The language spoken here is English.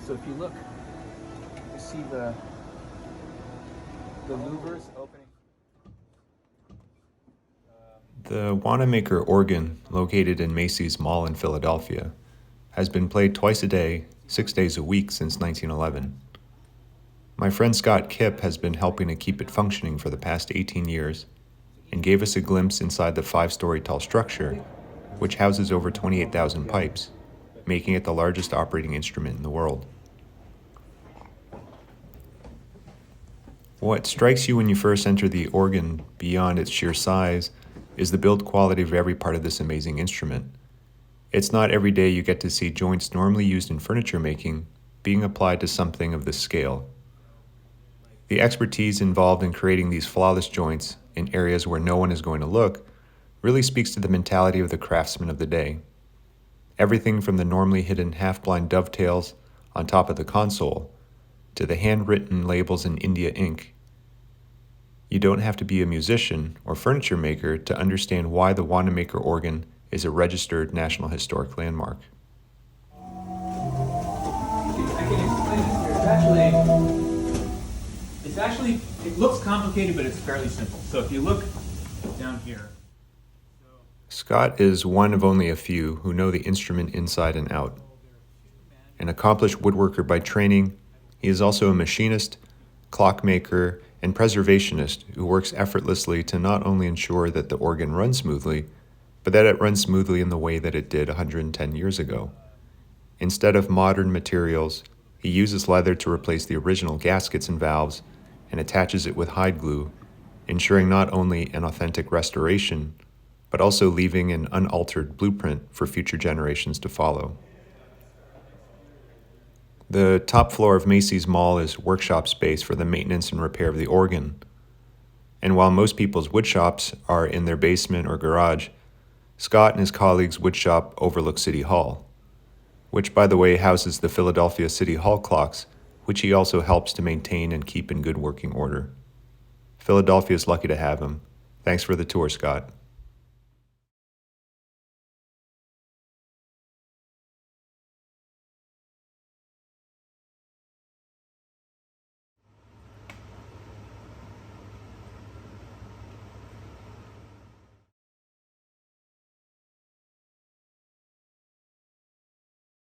So if you look, you see the louvers opening. The Wanamaker organ, located in Macy's Mall in Philadelphia, has been played twice a day, 6 days a week since 1911. My friend Scott Kip has been helping to keep it functioning for the past 18 years and gave us a glimpse inside the 5-story tall structure, which houses over 28,000 pipes, making it the largest operating instrument in the world. What strikes you when you first enter the organ, beyond its sheer size, is the build quality of every part of this amazing instrument. It's not every day you get to see joints normally used in furniture making being applied to something of this scale. The expertise involved in creating these flawless joints in areas where no one is going to look really speaks to the mentality of the craftsman of the day. Everything from the normally hidden half-blind dovetails on top of the console to the handwritten labels in India ink. You don't have to be a musician or furniture maker to understand why the Wanamaker organ is a registered National Historic Landmark. I can explain this here. It looks complicated, but it's fairly simple. So if you look down here. Scott is one of only a few who know the instrument inside and out. An accomplished woodworker by training, he is also a machinist, clockmaker, and preservationist who works effortlessly to not only ensure that the organ runs smoothly, but that it runs smoothly in the way that it did 110 years ago. Instead of modern materials, he uses leather to replace the original gaskets and valves and attaches it with hide glue, ensuring not only an authentic restoration, but also leaving an unaltered blueprint for future generations to follow. The top floor of Macy's Mall is workshop space for the maintenance and repair of the organ. And while most people's wood shops are in their basement or garage, Scott and his colleagues' wood shop overlooks City Hall, which, by the way, houses the Philadelphia City Hall clocks, which he also helps to maintain and keep in good working order. Philadelphia is lucky to have him. Thanks for the tour, Scott.